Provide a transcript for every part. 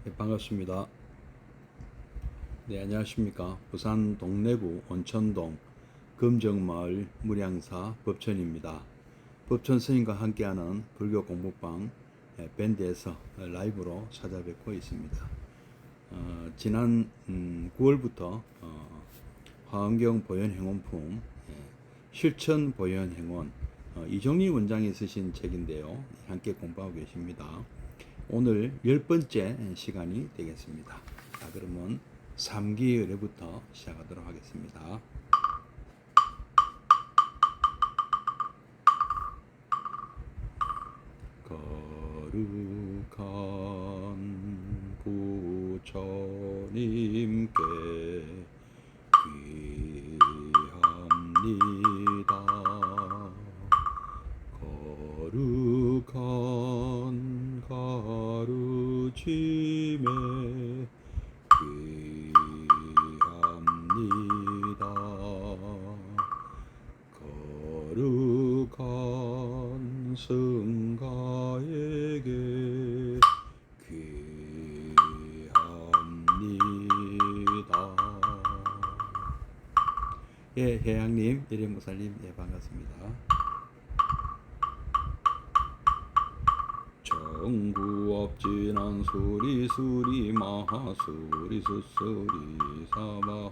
네, 반갑습니다. 네, 안녕하십니까. 부산 동래구 온천동 금정마을 무량사 법천입니다. 법천 스님과 함께하는 불교 공부방 밴드에서 라이브로 찾아뵙고 있습니다. 지난 9월부터 화엄경 보현행원품 실천 보현행원 이종리 원장이 쓰신 책인데요. 함께 공부하고 계십니다. 오늘 10번째 시간이 되겠습니다. 자, 그러면 3기 의례부터 시작하도록 하겠습니다. 거룩한 부처님께 귀합니다. 거룩한 가르침에 귀합니다. 거룩한 성가에게 귀합니다. 예, 회양님, 예림목사님, 예, 반갑습니다. 정구업진한 수리수리 마하수리 수수리 사바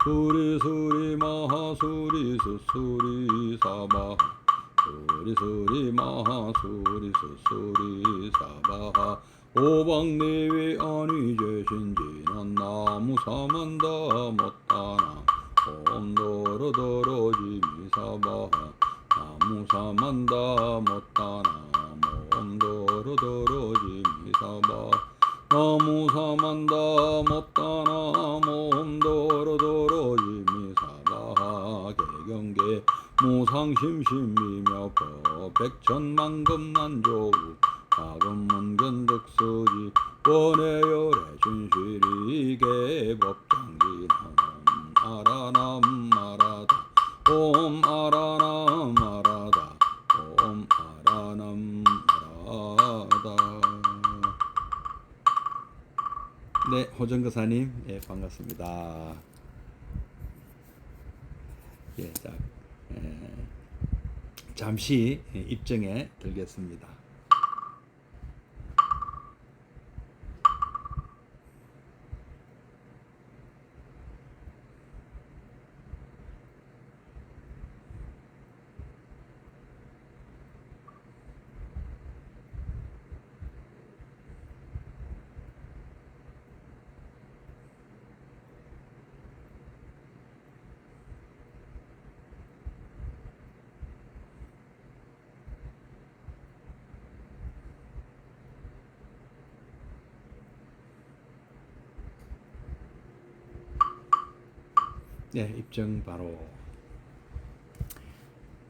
수리수리 마하수리 수수리 사바 수리수리 마하수리 수수리 사바 오방내외 아니제신지난 나무사만다 못하나 옴도로도로지미사바 나무사만다 못하나 옴도로도로지미사바 나무사만다 못하나 옴도로도로지미사바 개경계 무상심심미며 백천만금난조우 가금문견득수지 원해열의 진실이계 법장지남 아라남 아라다 옴 아라남 아라다 옴 아라남 아라다. 네, 호정거사님, 예, 반갑습니다. 예, 자, 잠시 입정에 들겠습니다. 네, 입증 바로.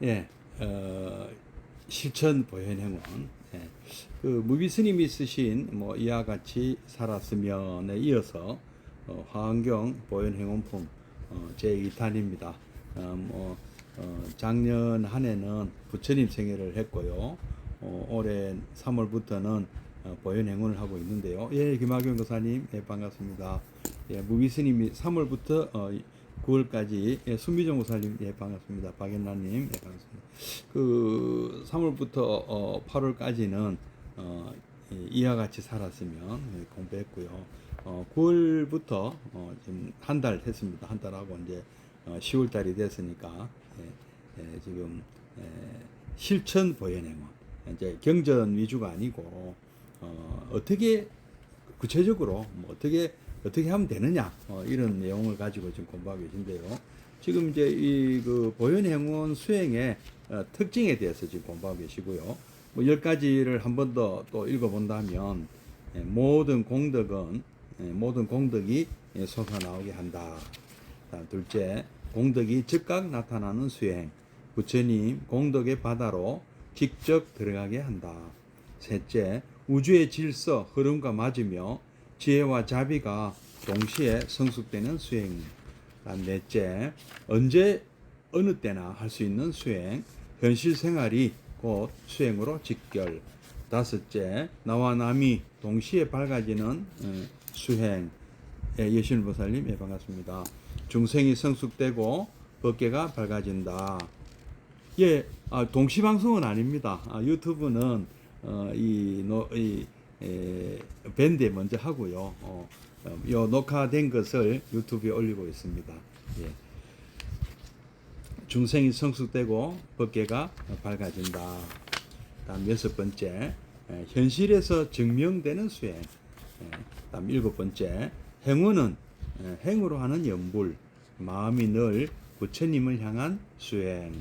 예, 실천 보현행원. 예, 그 무비스님이 쓰신 뭐 이와 같이 살았으면에 이어서 화엄경 보현행원품 제2탄입니다. 작년 한 해는 부처님 생일을 했고요. 올해 3월부터는 보현행원을 하고 있는데요. 예, 김학용 교사님, 예, 반갑습니다. 예, 무비스님이 3월부터 9월까지, 예, 순미정 고사님, 예, 반갑습니다. 박연나님, 예, 반갑습니다. 그 3월부터 8월까지는 이와 같이 살았으면, 예, 공부했고요. 9월부터 지금 한 달 했습니다. 한 달하고 이제 10월 달이 됐으니까, 예, 지금 실천 보현행원, 이제 경전 위주가 아니고 어떻게 구체적으로 뭐 어떻게 하면 되느냐, 이런 내용을 가지고 지금 공부하고 계신데요. 지금 이제 이 그 보현행원 수행의 특징에 대해서 지금 공부하고 계시고요. 뭐 10가지를 한 번 더 또 읽어본다면, 모든 공덕이 솟아나오게 한다. 둘째, 공덕이 즉각 나타나는 수행. 부처님 공덕의 바다로 직접 들어가게 한다. 셋째, 우주의 질서, 흐름과 맞으며 지혜와 자비가 동시에 성숙되는 수행. 넷째, 언제 어느 때나 할 수 있는 수행, 현실 생활이 곧 수행으로 직결. 다섯째, 나와 남이 동시에 밝아지는 수행. 예, 여신 보살님, 예, 반갑습니다. 중생이 성숙되고 법계가 밝아진다. 예, 동시 방송은 아닙니다. 유튜브는 밴드에 먼저 하고요. 요 녹화된 것을 유튜브에 올리고 있습니다. 예. 중생이 성숙되고 법계가 밝아진다. 다음 6번째, 현실에서 증명되는 수행. 다음 7번째, 행운은 행으로 하는 연불, 마음이 늘 부처님을 향한 수행.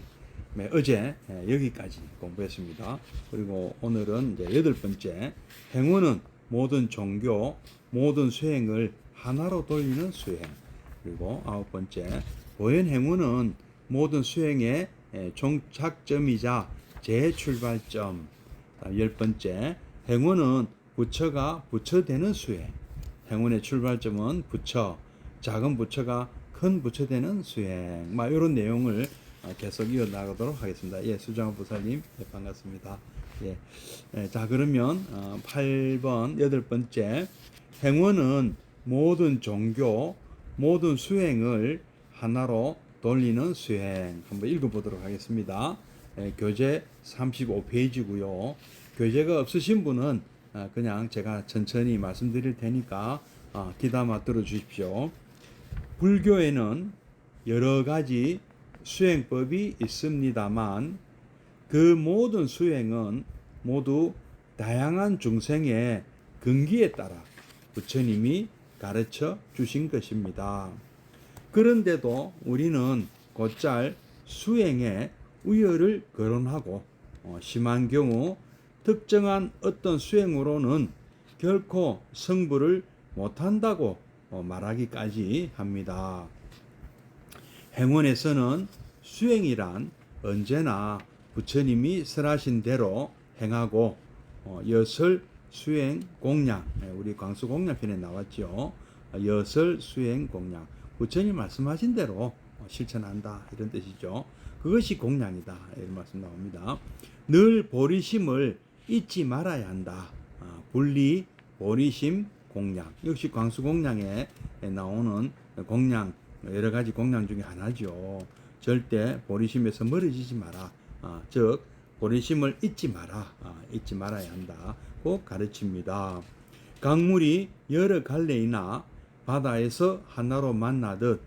네, 어제 여기까지 공부했습니다. 그리고 오늘은 이제 8번째, 행운은 모든 종교, 모든 수행을 하나로 돌리는 수행. 그리고 9번째, 보현 행운은 모든 수행의 종착점이자 재출발점. 10번째, 행운은 부처가 부처되는 수행. 행운의 출발점은 부처, 작은 부처가 큰 부처 되는 수행. 이런 내용을 계속 이어나가도록 하겠습니다. 예, 수정한 부사님, 예, 반갑습니다. 예. 자, 그러면 8번, 8번째, 행운은 모든 종교, 모든 수행을 하나로 돌리는 수행. 한번 읽어보도록 하겠습니다. 교재 35페이지고요. 교재가 없으신 분은 그냥 제가 천천히 말씀드릴 테니까 귀담아 들어주십시오. 불교에는 여러 가지 수행법이 있습니다만 그 모든 수행은 모두 다양한 중생의 근기에 따라 부처님이 가르쳐 주신 것입니다. 그런데도 우리는 곧잘 수행에 우열을 거론하고 심한 경우 특정한 어떤 수행으로는 결코 성불을 못한다고 말하기까지 합니다. 행원에서는 수행이란 언제나 부처님이 설하신 대로 행하고 여설 수행 공양, 우리 광수 공양편에 나왔죠. 여설 수행 공양, 부처님 말씀하신 대로 실천한다, 이런 뜻이죠. 그것이 공양이다, 이런 말씀 나옵니다. 늘 보리심을 잊지 말아야 한다. 분리, 보리심, 공양. 역시 광수 공양에 나오는 공양, 여러 가지 공양 중에 하나죠. 절대 보리심에서 멀어지지 마라. 즉 보리심을 잊지 마라. 잊지 말아야 한다고 가르칩니다. 강물이 여러 갈래이나 바다에서 하나로 만나듯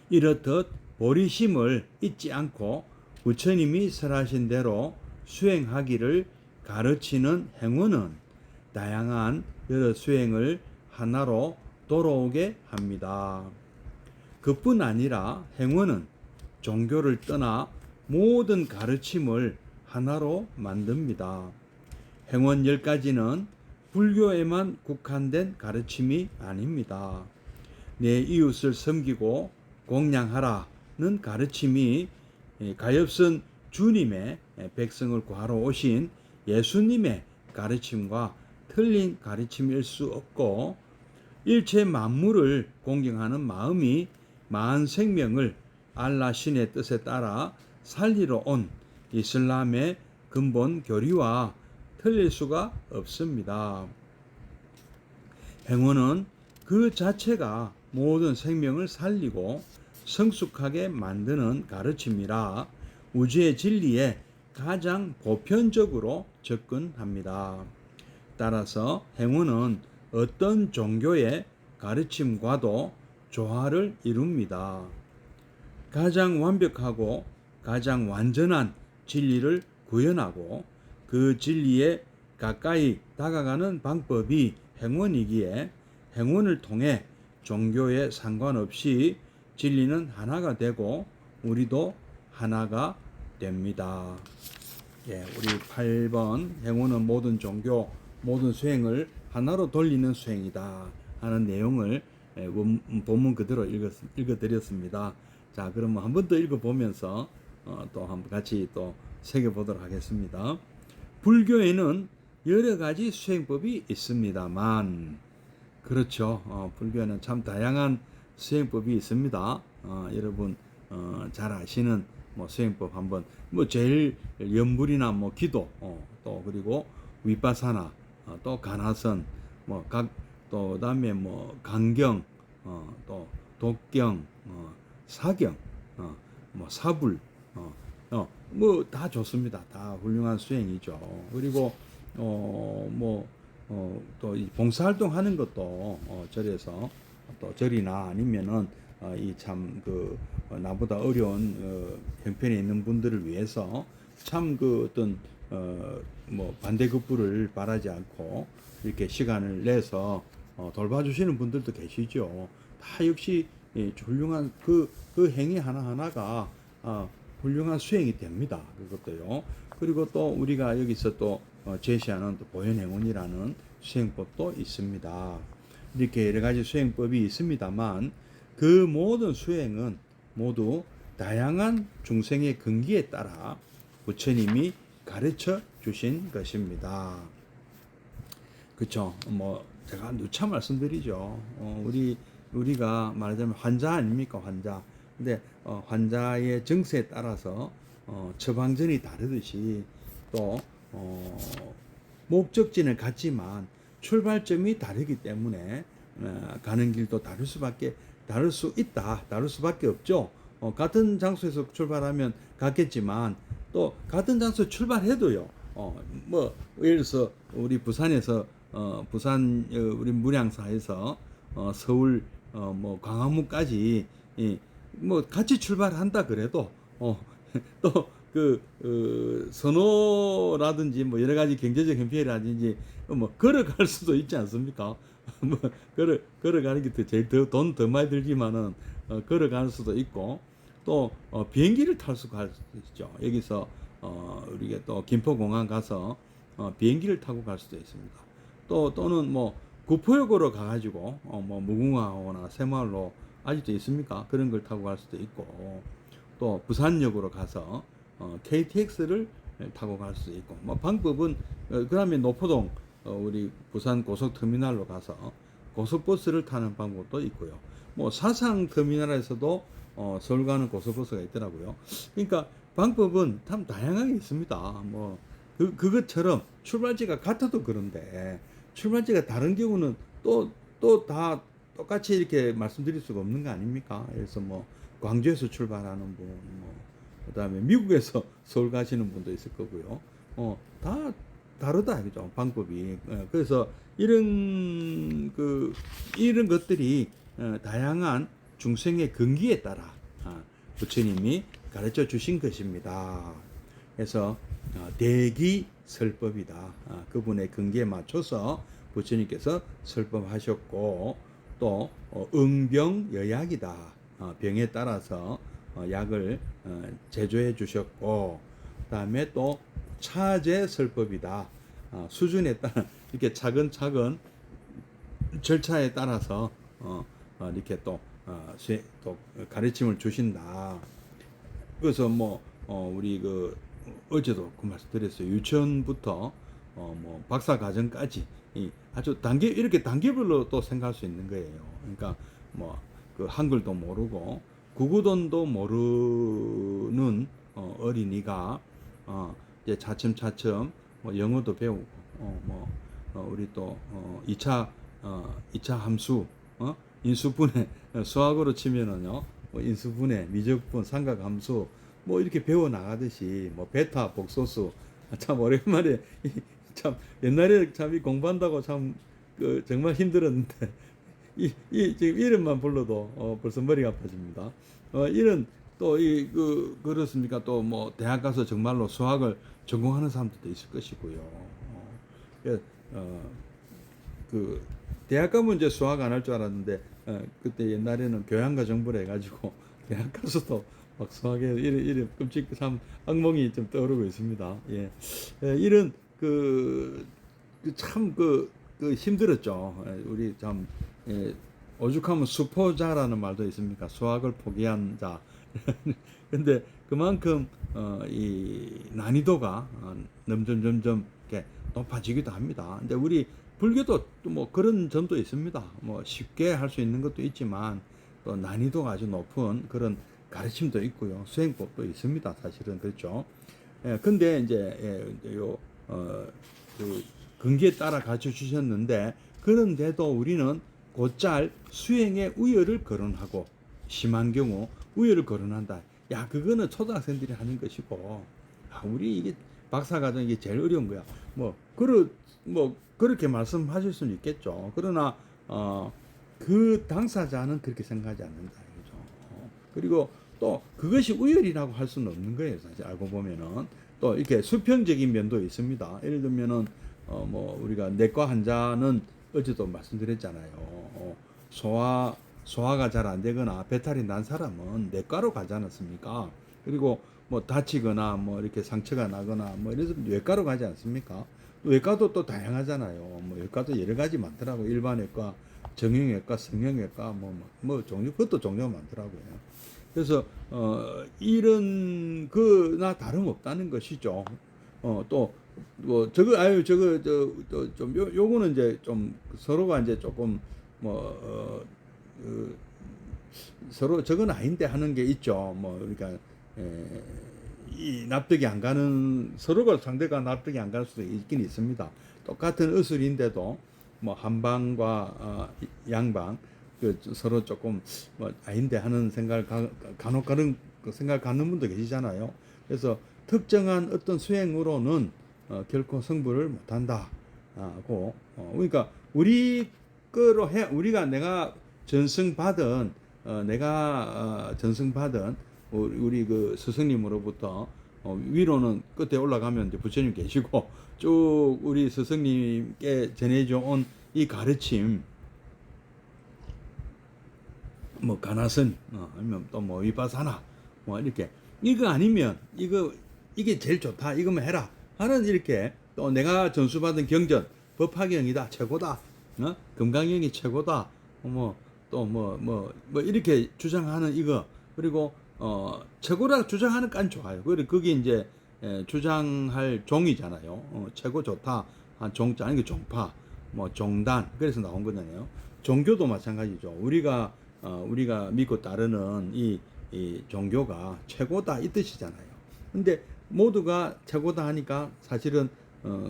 이렇듯 보리심을 잊지 않고 부처님이 설하신 대로 수행하기를 가르치는 행운은 다양한 여러 수행을 하나로 돌아오게 합니다. 그뿐 아니라 행운은 종교를 떠나 모든 가르침을 하나로 만듭니다. 행운 10가지는 불교에만 국한된 가르침이 아닙니다. 내 이웃을 섬기고 공양하라는 가르침이 가엾은 주님의 백성을 구하러 오신 예수님의 가르침과 틀린 가르침일 수 없고 일체 만물을 공경하는 마음이 마한 생명을 알라 신의 뜻에 따라 살리러 온 이슬람의 근본 교리와 틀릴 수가 없습니다. 행운은 그 자체가 모든 생명을 살리고 성숙하게 만드는 가르침이라 우주의 진리에 가장 보편적으로 접근합니다. 따라서 행운은 어떤 종교의 가르침과도 조화를 이룹니다. 가장 완벽하고 가장 완전한 진리를 구현하고 그 진리에 가까이 다가가는 방법이 행운이기에 행운을 통해 종교에 상관없이 진리는 하나가 되고 우리도 하나가 됩니다. 예, 우리 8번 행운은 모든 종교, 모든 수행을 하나로 돌리는 수행이다 하는 내용을 본문 그대로 읽어드렸습니다. 자, 그러면 한 번 더 읽어보면서 또 한번 같이 또 새겨보도록 하겠습니다. 불교에는 여러 가지 수행법이 있습니다만, 그렇죠. 불교에는 참 다양한 수행법이 있습니다. 여러분 잘 아시는 수행법 한번 제일 연불이나 기도 또 그리고 위파사나 또 가나선, 뭐 각 또 그다음에 뭐 강경, 또 독경, 사경, 뭐 사불, 뭐 다 좋습니다. 다 훌륭한 수행이죠. 그리고 또 이 봉사활동 하는 것도 절에서 또 절이나 아니면은 이 참 그 나보다 어려운 형편에 있는 분들을 위해서 참 그 어떤 뭐 반대급부를 바라지 않고 이렇게 시간을 내서 돌봐주시는 분들도 계시죠. 다 역시 훌륭한 그 행위 하나하나가 훌륭한 수행이 됩니다. 그것도요. 그리고 또 우리가 여기서 또 제시하는 또 보현행운이라는 수행법도 있습니다. 이렇게 여러 가지 수행법이 있습니다만 그 모든 수행은 모두 다양한 중생의 근기에 따라 부처님이 가르쳐 주신 것입니다. 그렇죠. 뭐 제가 누차 말씀드리죠. 우리가 말하자면 환자 아닙니까, 환자. 근데 환자의 증세에 따라서 처방전이 다르듯이 또 목적지는 같지만 출발점이 다르기 때문에 가는 길도 다를 수 있다. 다를 수밖에 없죠. 같은 장소에서 출발하면 같겠지만 또 같은 장소에 출발해도요. 뭐 예를 들어서 우리 부산에서 부산 우리 물양사에서 서울 뭐 광화문까지 뭐 같이 출발한다 그래도 또 선호라든지 뭐 여러 가지 경제적 형편이라든지 뭐 걸어갈 수도 있지 않습니까? 뭐 걸어가는 게 제일 돈 더 많이 들지만은 걸어갈 수도 있고 또 비행기를 탈 수가 있죠. 여기서 우리가 또 김포공항 가서 비행기를 타고 갈 수도 있습니다. 또는 뭐 구포역으로 가가지고 뭐 무궁화호나 새마을로 아직도 있습니까? 그런 걸 타고 갈 수도 있고 또 부산역으로 가서 KTX를 타고 갈 수도 있고 뭐 방법은 그다음에 노포동 우리 부산 고속터미널로 가서 고속버스를 타는 방법도 있고요. 뭐 사상터미널에서도 서울 가는 고속버스가 있더라고요. 그러니까 방법은 참 다양하게 있습니다. 뭐 그것처럼 출발지가 같아도 그런데 출발지가 다른 경우는 또 다 똑같이 이렇게 말씀드릴 수가 없는 거 아닙니까? 그래서 뭐 광주에서 출발하는 분, 뭐 그다음에 미국에서 서울 가시는 분도 있을 거고요. 다 다르다 그죠? 방법이. 그래서 이런 것들이 다양한 중생의 근기에 따라 부처님이 가르쳐 주신 것입니다. 그래서 대기설법이다. 그분의 근기에 맞춰서 부처님께서 설법하셨고 또 응병여약이다. 병에 따라서 약을 제조해 주셨고 그다음에 또 차제설법이다. 수준에 따라 이렇게 차근차근 절차에 따라서 이렇게 또 가르침을 주신다. 그래서 뭐 우리 어제도 그 말씀 드렸어요. 유치원부터 뭐 박사 과정까지 아주 이렇게 단계별로 또 생각할 수 있는 거예요. 그러니까 뭐 한글도 모르고 구구돈도 모르는 어린이가 이제 차츰차츰 뭐 영어도 배우고 우리 또 2차 함수 인수분해 수학으로 치면은요 뭐 인수분해 미적분 삼각함수 뭐 이렇게 배워 나가듯이 뭐 베타 복소수 참 오랜만에 참 옛날에 참 이 공부한다고 참 정말 힘들었는데 지금 이름만 불러도 벌써 머리가 아파집니다. 이런 또 그렇습니까? 또 뭐 대학 가서 정말로 수학을 전공하는 사람들도 있을 것이고요. 대학 가면 이제 수학 안 할 줄 알았는데 그때 옛날에는 교양과 정보를 해가지고 대학 가서도 막 수학에 이런 끔찍 참 악몽이 좀 떠오르고 있습니다. 예, 이런 참 힘들었죠. 우리 참 오죽하면 수포자라는 말도 있습니까? 수학을 포기한 자. 근데 그만큼 이 난이도가 점점 이렇게 높아지기도 합니다. 근데 우리 불교도 또 뭐 그런 점도 있습니다. 뭐 쉽게 할 수 있는 것도 있지만 또 난이도가 아주 높은 그런 가르침도 있고요. 수행법도 있습니다. 사실은 그렇죠. 근데 이제 근기에 따라 가르쳐 주셨는데 그런데도 우리는 곧잘 수행의 우열을 거론하고 심한 경우 우열을 거론한다. 야, 그거는 초등학생들이 하는 것이고, 우리 이게 박사과정 이게 제일 어려운 거야. 뭐 그렇게 말씀하실 수는 있겠죠. 그러나 그 당사자는 그렇게 생각하지 않는다. 그죠? 그리고 또 그것이 우열이라고 할 수는 없는 거예요. 사실 알고 보면은 또 이렇게 수평적인 면도 있습니다. 예를 들면은 뭐 우리가 내과 환자는 어제도 말씀드렸잖아요. 소화가 잘 안 되거나 배탈이 난 사람은 내과로 가지 않았습니까? 그리고 뭐 다치거나 뭐 이렇게 상처가 나거나 뭐 이래서 외과로 가지 않습니까? 외과도 또 다양하잖아요. 뭐 외과도 여러 가지 많더라고요. 일반외과, 정형외과, 성형외과 뭐 종류, 그것도 종류가 많더라고요. 그래서 이런 거나 다름없다는 것이죠. 또 뭐 좀 요거는 이제 좀 서로가 이제 조금 뭐 서로 저건 아닌데 하는 게 있죠. 뭐 그러니까 이 납득이 안 가는, 서로가 상대가 납득이 안 갈 수도 있긴 있습니다. 똑같은 의술인데도 뭐 한방과 양방 그 서로 조금 뭐 아닌데 하는 생각을 간혹 그런 생각을 갖는 분도 계시잖아요. 그래서 특정한 어떤 수행으로는 결코 승부를 못한다 하고, 그러니까 우리 거로 해, 우리가 내가 전승받은 우리 그 스승님으로부터 위로는 끝에 올라가면 이제 부처님 계시고 쭉 우리 스승님께 전해져 온 이 가르침, 뭐 가나선 아니면 또 뭐 위파사나 뭐 이렇게, 이거 아니면 이게 제일 좋다, 이거만 해라 하는, 이렇게 또 내가 전수받은 경전 법화경이다 최고다, 금강경이 최고다, 뭐 또 뭐 이렇게 주장하는 이거, 그리고 최고라 주장하는 깐 좋아요. 그리고 그게 이제 주장할 종이잖아요. 최고 좋다 한 종자, 아니 그 종파, 뭐 종단, 그래서 나온 거잖아요. 종교도 마찬가지죠. 우리가 믿고 따르는 이 종교가 최고다 이 뜻이잖아요. 근데 모두가 최고다 하니까 사실은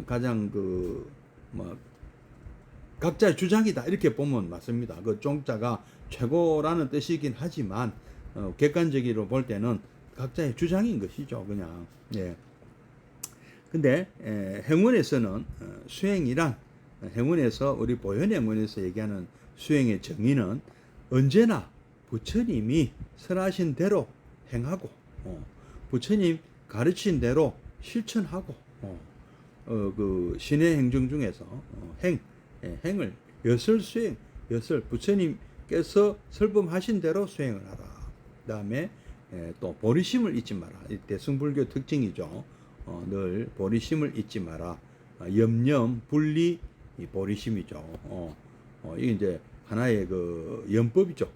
가장 뭐 각자의 주장이다 이렇게 보면 맞습니다. 그 종자가 최고라는 뜻이긴 하지만 객관적으로 볼 때는 각자의 주장인 것이죠, 그냥. 예. 근데 행원에서는 수행이란, 행원에서 우리 보현행원에서 얘기하는 수행의 정의는 언제나 부처님이 설하신 대로 행하고 부처님 가르친 대로 실천하고 그 신의 행정 중에서 행을 여설 수행, 여설 부처님께서 설법하신 대로 수행을 하라. 그다음에 또 보리심을 잊지 마라. 이 대승불교 특징이죠. 늘 보리심을 잊지 마라. 염념 분리 보리심이죠. 이게 이제 하나의 그 연법이죠.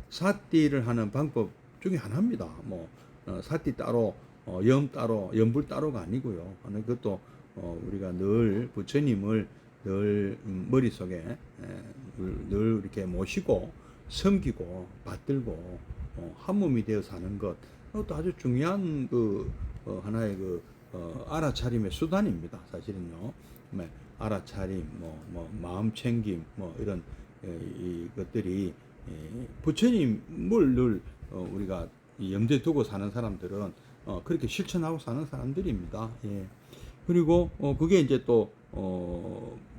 사띠를 하는 방법 중에 하나입니다. 뭐 사띠 따로, 염 따로, 염불 따로가 아니고요. 그것도 우리가 늘 부처님을 늘 머릿속에 늘 이렇게 모시고 섬기고 받들고 한 몸이 되어 사는 것, 그것도 아주 중요한 하나의 알아차림의 수단입니다. 사실은요. 알아차림, 뭐 마음 챙김, 뭐 이런 이 것들이 부처님을 늘 우리가 염두에 두고 사는 사람들은 그렇게 실천하고 사는 사람들입니다. 예. 그리고 그게 이제 또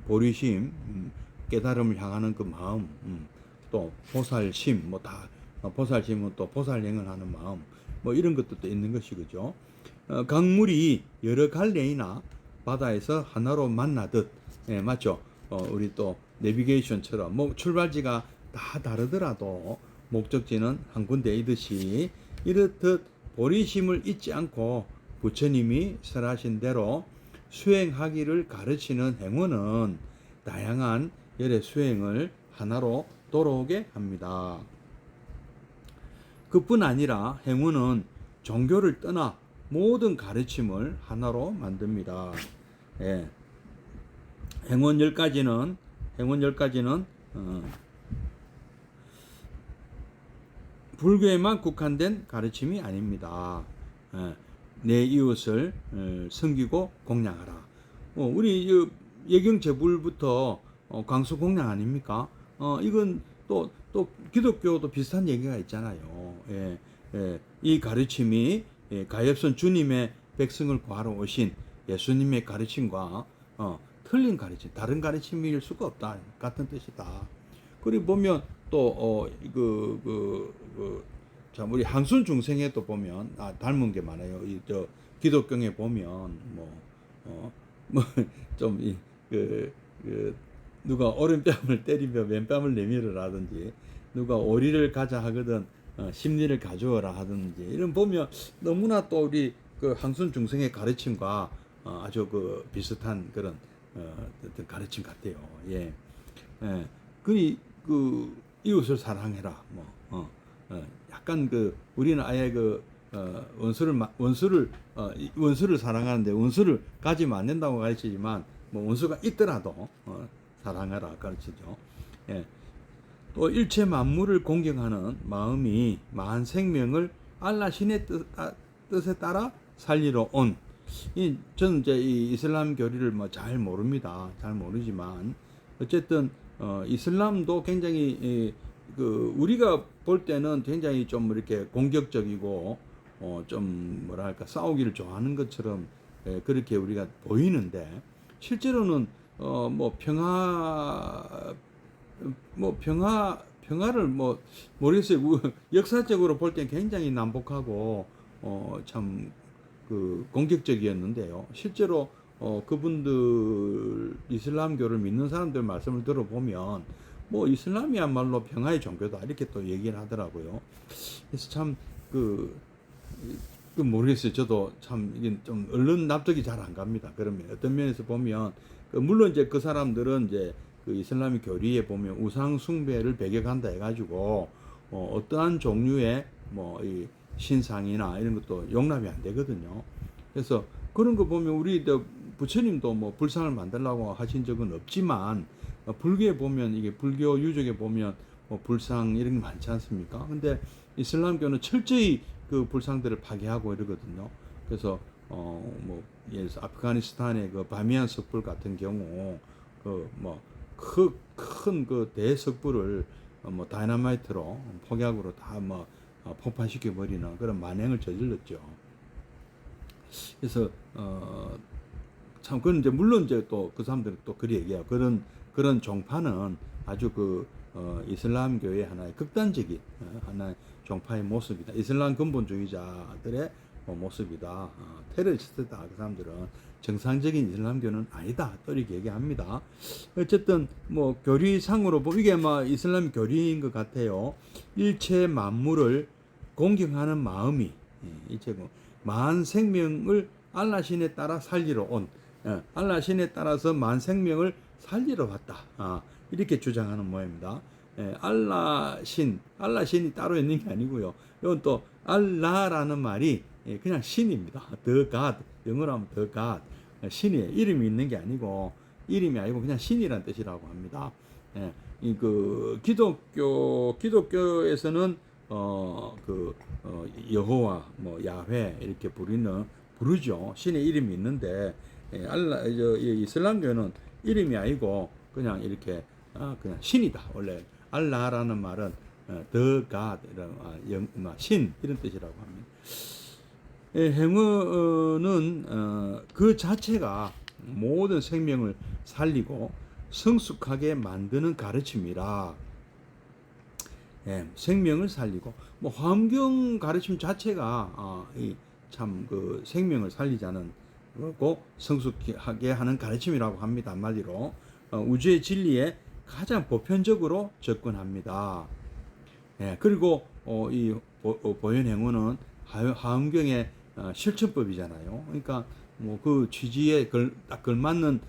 보리심, 깨달음을 향하는 그 마음, 또 보살심, 뭐 다 보살심은 또 보살행을 하는 마음, 뭐 이런 것도 있는 것이 그죠. 강물이 여러 갈래이나 바다에서 하나로 만나듯, 예, 맞죠. 우리 또 내비게이션처럼 뭐 출발지가 다 다르더라도 목적지는 한 군데이듯이, 이렇듯 보리심을 잊지 않고 부처님이 설하신 대로 수행하기를 가르치는 행원은 다양한 열의 수행을 하나로 돌아오게 합니다. 그뿐 아니라 행원은 종교를 떠나 모든 가르침을 하나로 만듭니다. 예. 행원 10가지는 불교에만 국한된 가르침이 아닙니다. 예. 내 이웃을 섬기고 공양하라. 우리 예경제불부터 광수공양 아닙니까? 이건 또 기독교도 비슷한 얘기가 있잖아요. 예, 예, 이 가르침이 가엾은 주님의 백성을 구하러 오신 예수님의 가르침과 틀린 가르침, 다른 가르침일 수가 없다. 같은 뜻이다. 그리고 보면 또 참 우리 한순 중생에도 보면 닮은 게 많아요. 저 기독교에 보면 누가 오른뺨을 때리며 왼뺨을 내밀으라든지 누가 오리를 가자 하거든 심리를 가져오라 하든지 이런 보면 너무나 또 우리 그 한순 중생의 가르침과 아주 그 비슷한 그런 어떤 가르침 같아요. 예. 예. 그 이웃을 사랑해라. 약간 그 우리는 아예 원수를 사랑하는데 원수를 가지면 안 된다고 가르치지만 뭐 원수가 있더라도 사랑하라 가르치죠. 예. 또 일체 만물을 공경하는 마음이 만 생명을 알라 신의 뜻에 따라 살리러 온. 저는 이제 이 이슬람 교리를 뭐 잘 모릅니다. 잘 모르지만 어쨌든 이슬람도 굉장히 그 우리가 볼 때는 굉장히 좀 이렇게 공격적이고 좀 뭐랄까 싸우기를 좋아하는 것처럼 그렇게 우리가 보이는데 실제로는 평화를 모르겠어요. 역사적으로 볼 땐 굉장히 난폭하고 참 그 공격적이었는데요. 실제로 그분들 이슬람교를 믿는 사람들 말씀을 들어보면 뭐 이슬람이야말로 평화의 종교다 이렇게 또 얘기를 하더라고요. 그래서 참 모르겠어요. 저도 참 이게 좀 얼른 납득이 잘 안 갑니다. 그러면 어떤 면에서 보면 물론 이제 그 사람들은 이제 그 이슬람 교리에 보면 우상 숭배를 배격한다 해가지고 어떠한 종류의 이 신상이나 이런 것도 용납이 안 되거든요. 그래서 그런 거 보면 우리 부처님도 뭐 불상을 만들라고 하신 적은 없지만 불교에 보면 이게 불교 유적에 보면 불상 이런 게 많지 않습니까? 근데 이슬람교는 철저히 그 불상들을 파괴하고 이러거든요. 그래서 예를 들어서 아프가니스탄의 그 바미안 석불 같은 경우 큰 그 대석불을 다이너마이트로 폭약으로 다 폭파시켜 버리는 그런 만행을 저질렀죠. 그래서 참 그건 이제 물론 이제 또 그 사람들은 또 그리 얘기해요. 그런 종파는 아주 이슬람교의 하나의 극단적인 하나의 종파의 모습이다. 이슬람 근본주의자들의 모습이다. 테러리스트다. 그 사람들은 정상적인 이슬람교는 아니다. 또 이렇게 얘기합니다. 어쨌든 교리상으로 보면 이게 이슬람 교리인 것 같아요. 일체 만물을 공경하는 마음이 일체 만 생명을 알라 신에 따라 살리러 온 알라 신에 따라서 만 생명을 살리러 왔다. 이렇게 주장하는 모양입니다. 알라 신이 따로 있는 게 아니고요. 이건 또 알라라는 말이 그냥 신입니다. The God, 영어로 하면 The God, 신이에요. 이름이 있는 게 아니고 그냥 신이라는 뜻이라고 합니다. 기독교에서는 여호와, 야훼 이렇게 부르죠. 신의 이름이 있는데 이슬람교는 이름이 아니고 그냥 이렇게 그냥 신이다. 원래 알라라는 말은 the God, 신 이런 뜻이라고 합니다. 행어는 그 자체가 모든 생명을 살리고 성숙하게 만드는 가르침이라. 생명을 살리고 화엄경 가르침 자체가 참 그 생명을 살리자는 거고 성숙하게 하는 가르침이라고 합니다. 한마디로 우주의 진리에 가장 보편적으로 접근합니다. 그리고 이 보현행어는 화엄경의 실천법이잖아요. 그러니까 그 취지에 딱 걸맞는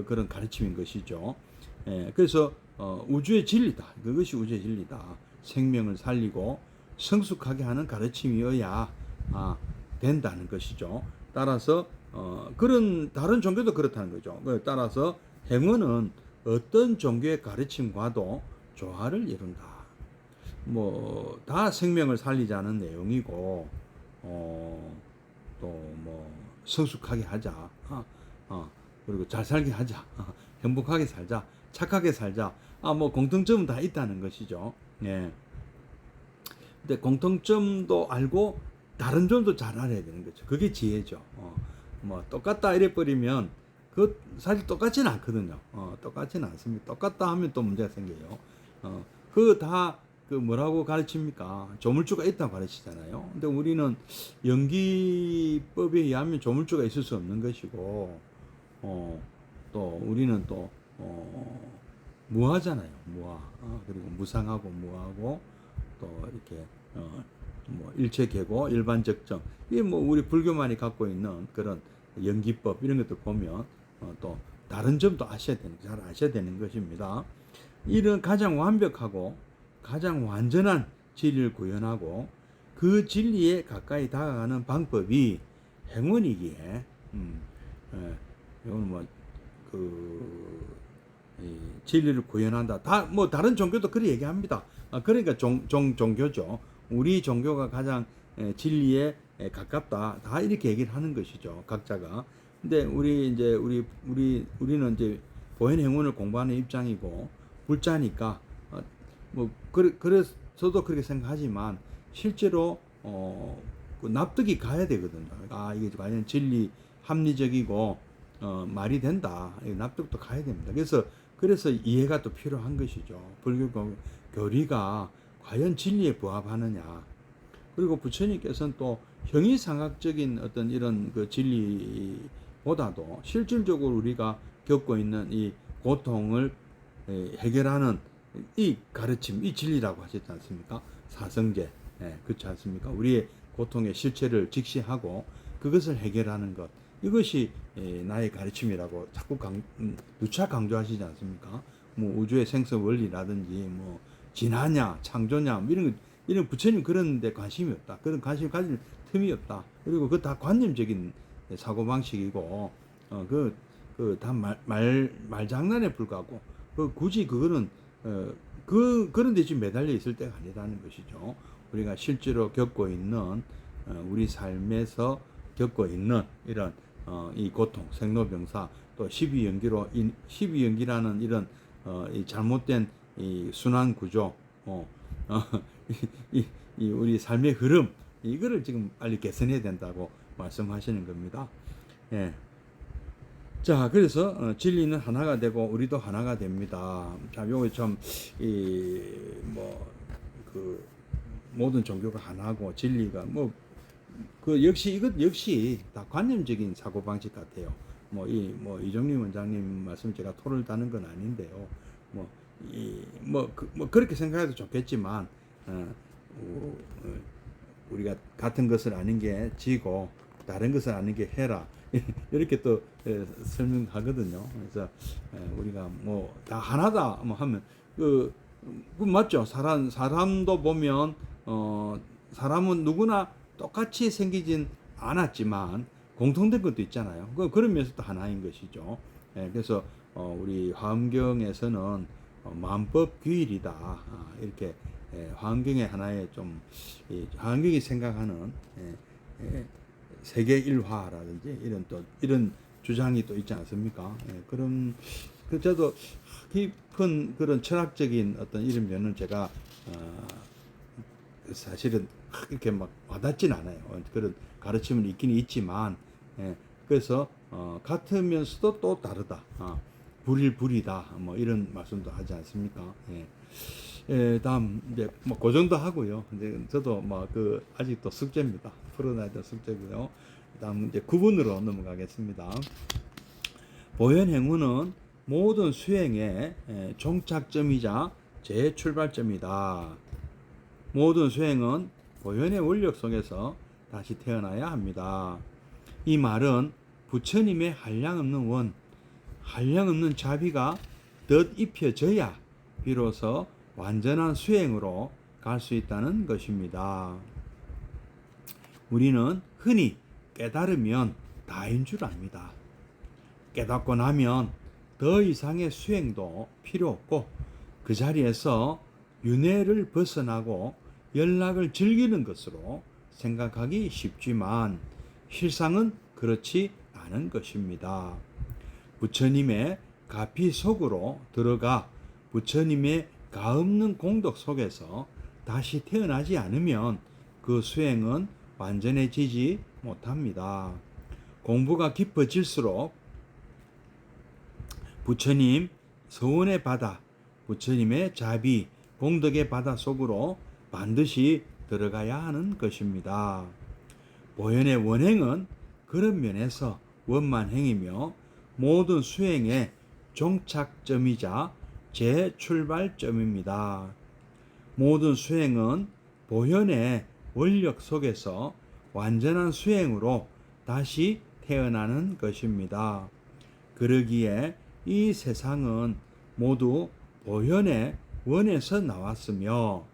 그런 가르침인 것이죠. 그래서 우주의 진리다. 그것이 우주의 진리다. 생명을 살리고 성숙하게 하는 가르침이어야 된다는 것이죠. 따라서 그런 다른 종교도 그렇다는 거죠. 따라서 행어는 어떤 종교의 가르침과도 조화를 이룬다. 다 생명을 살리자는 내용이고 또 성숙하게 하자. 그리고 잘 살게 하자. 행복하게 살자, 착하게 살자. 뭐 공통점은 다 있다는 것이죠. 예. 근데 공통점도 알고 다른 점도 잘 알아야 되는 거죠. 그게 지혜죠. 뭐 똑같다 이래 버리면 그 사실 똑같지는 않거든요. 똑같지는 않습니다. 똑같다 하면 또 문제가 생겨요. 그 다 그 뭐라고 가르칩니까? 조물주가 있다고 가르치잖아요. 근데 우리는 연기법에 의하면 조물주가 있을 수 없는 것이고, 또 우리는 또 무하잖아요. 무하. 그리고 무상하고 무하고 또 이렇게 뭐 일체계고 일반적정. 이게 뭐 우리 불교만이 갖고 있는 그런 연기법 이런 것들 보면 또 다른 점도 잘 아셔야 되는 것입니다. 이런 가장 완벽하고 가장 완전한 진리를 구현하고 그 진리에 가까이 다가가는 방법이 행운이기에 이건 진리를 구현한다. 뭐 다른 종교도 그렇게 얘기합니다. 그러니까 종교죠. 우리 종교가 가장 진리에 가깝다. 다 이렇게 얘기를 하는 것이죠. 각자가. 근데 우리는 이제 보현 행운을 공부하는 입장이고 불자니까 그래서도 그렇게 생각하지만 실제로 그 납득이 가야 되거든요. 이게 과연 진리 합리적이고 말이 된다. 납득도 가야 됩니다. 그래서 이해가 또 필요한 것이죠. 불교 교리가 과연 진리에 부합하느냐. 그리고 부처님께서는 또 형이상학적인 어떤 이런 그 진리보다도 실질적으로 우리가 겪고 있는 이 고통을 해결하는 이 가르침, 이 진리라고 하셨지 않습니까? 사성제, 그렇지 않습니까? 우리의 고통의 실체를 직시하고 그것을 해결하는 것, 이것이 나의 가르침이라고 자꾸 누차 강조하시지 않습니까? 뭐 우주의 생성 원리라든지 뭐 진화냐, 창조냐, 뭐 이런 부처님 그런 데 관심이 없다. 그런 관심 가질 틈이 없다. 그리고 그 다 관념적인 사고 방식이고, 다 말장난에 불과하고, 굳이 그거는 그런 데 지금 매달려 있을 때가 아니라는 것이죠. 우리가 실제로 겪고 있는 우리 삶에서 겪고 있는 이런 이 고통, 생로병사, 또 12연기라는 이런 이 잘못된 이 순환 구조, 이 우리 삶의 흐름, 이거를 지금 빨리 개선해야 된다고 말씀하시는 겁니다. 예. 자, 그래서 진리는 하나가 되고 우리도 하나가 됩니다. 자, 요거 참 모든 종교가 하나고 진리가 이것 역시 다 관념적인 사고 방식 같아요. 이종림 원장님 말씀 제가 토를 다는 건 아닌데요. 그렇게 생각해도 좋겠지만 우리가 같은 것을 아는 게 지고 다른 것을 아는 게 해라. 이렇게 또 설명하거든요. 그래서 우리가 다 하나다 하면 그 맞죠. 사람도 보면 사람은 누구나 똑같이 생기진 않았지만 공통된 것도 있잖아요. 그런 면에서도 하나인 것이죠. 그래서 우리 화엄경에서는 만법 규일이다. 이렇게 화엄경의 하나의 화엄경이 생각하는 세계 일화라든지 이런 주장이 또 있지 않습니까? 그런 저도 깊은 그런 철학적인 어떤 이런 면은 제가 사실은 이렇게 막 와닿진 않아요. 그런 가르침은 있긴 있지만, 그래서 같으면서도 또 다르다. 불이다. 이런 말씀도 하지 않습니까? 다음 이제 그 정도 하고요. 이제 저도 아직도 숙제입니다. 풀어놔야 될 숙제고요. 다음 이제 9번으로 넘어가겠습니다. 보현 행운은 모든 수행의 종착점이자 재출발점이다. 모든 수행은 보현의 원력 속에서 다시 태어나야 합니다. 이 말은 부처님의 한량없는 원, 한량없는 자비가 덧입혀져야 비로소 완전한 수행으로 갈 수 있다는 것입니다. 우리는 흔히 깨달으면 다인 줄 압니다. 깨닫고 나면 더 이상의 수행도 필요 없고 그 자리에서 윤회를 벗어나고 연락을 즐기는 것으로 생각하기 쉽지만 실상은 그렇지 않은 것입니다. 부처님의 가피 속으로 들어가 부처님의 가없는 공덕 속에서 다시 태어나지 않으면 그 수행은 완전해지지 못합니다. 공부가 깊어질수록 부처님 서원의 바다, 부처님의 자비, 공덕의 바다 속으로 반드시 들어가야 하는 것입니다. 보현의 원행은 그런 면에서 원만행이며 모든 수행의 종착점이자 재출발점입니다. 모든 수행은 보현의 원력 속에서 완전한 수행으로 다시 태어나는 것입니다. 그러기에 이 세상은 모두 보현의 원에서 나왔으며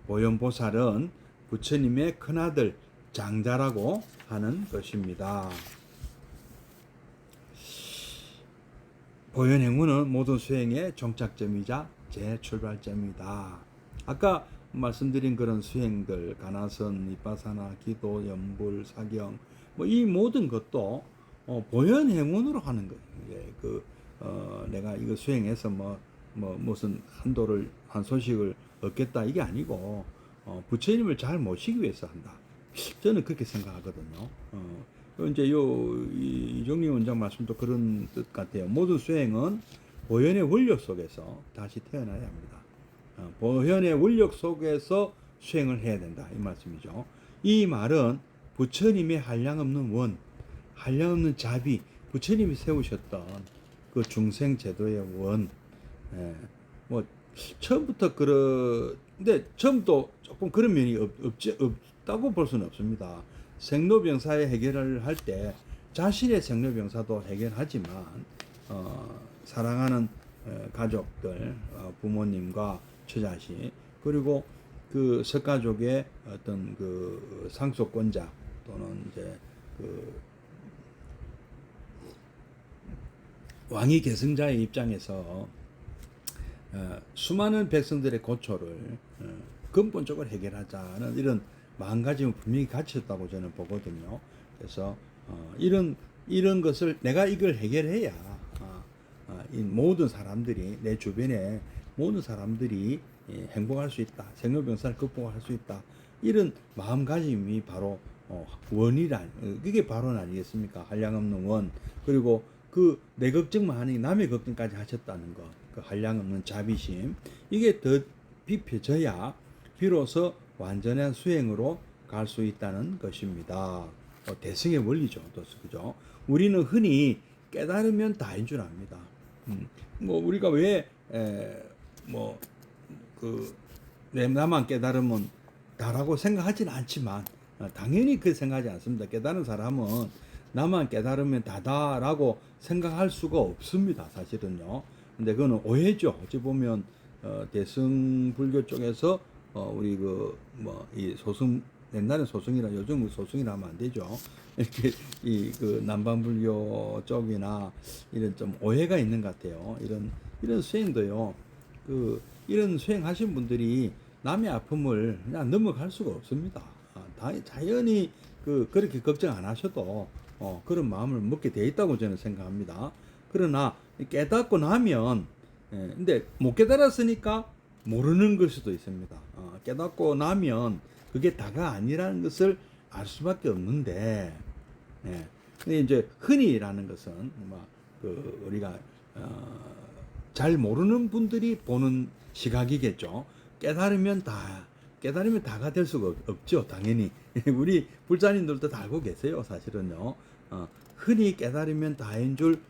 보현보살은 부처님의 큰아들 장자라고 하는 것입니다. 보현행문은 모든 수행의 종착점이자 재출발점이다. 아까 말씀드린 그런 수행들, 가나선, 위파사나, 기도, 연불, 사경, 이 모든 것도 보현행문으로 하는 거예요. 내가 이거 수행해서 무슨 한 소식을 얻겠다 이게 아니고 부처님을 잘 모시기 위해서 한다. 저는 그렇게 생각하거든요. 이제 이종리 원장 말씀도 그런 뜻 같아요. 모든 수행은 보현의 원력 속에서 다시 태어나야 합니다. 보현의 원력 속에서 수행을 해야 된다 이 말씀이죠. 이 말은 부처님의 한량없는 원, 한량없는 자비, 부처님이 세우셨던 그 중생 제도의 원, 처음부터 근데 처음도 조금 그런 면이 없다고 볼 수는 없습니다. 생로병사의 해결을 할 때 자신의 생로병사도 해결하지만 사랑하는 가족들, 부모님과 처자식, 그리고 그 석가족의 어떤 그 상속권자 또는 이제 그 왕위 계승자의 입장에서 수많은 백성들의 고초를 근본적으로 해결하자는 이런 마음가짐은 분명히 갖췄다고 저는 보거든요. 그래서 이런 것을 내가 이걸 해결해야 이 모든 사람들이, 내 주변에 모든 사람들이 행복할 수 있다, 생로병사를 극복할 수 있다, 이런 마음가짐이 바로 그게 바로 아니겠습니까? 한량없는 원, 그리고 내 걱정만 하니 남의 걱정까지 하셨다는 것, 그 한량없는 자비심, 이게 더 비춰져야 비로소 완전한 수행으로 갈 수 있다는 것입니다. 대승의 원리죠. 그죠? 우리는 흔히 깨달으면 다인 줄 압니다. 우리가 왜 나만 깨달으면 다라고 생각하지는 않지만 당연히 그렇게 생각하지 않습니다. 깨달은 사람은 나만 깨달으면 다다라고 생각할 수가 없습니다. 사실은요. 근데 그거는 오해죠. 어찌 보면 대승 불교 쪽에서 우리 이 소승, 옛날에 소승이라 요즘 소승이라 하면 안 되죠. 이렇게 남방 불교 쪽이나 이런 좀 오해가 있는 것 같아요. 이런 수행도요. 이런 수행하신 분들이 남의 아픔을 그냥 넘어갈 수가 없습니다. 자연히 그렇게 걱정 안 하셔도 그런 마음을 먹게 돼 있다고 저는 생각합니다. 그러나 깨닫고 나면 근데 못 깨달았으니까 모르는 걸 수도 있습니다. 깨닫고 나면 그게 다가 아니라는 것을 알 수밖에 없는데, 근데 이제 흔히라는 것은 우리가 잘 모르는 분들이 보는 시각이겠죠. 깨달으면 다가 될 수가 없죠. 당연히 우리 불자님들도 다 알고 계세요. 사실은요. 흔히 깨달으면 다인 줄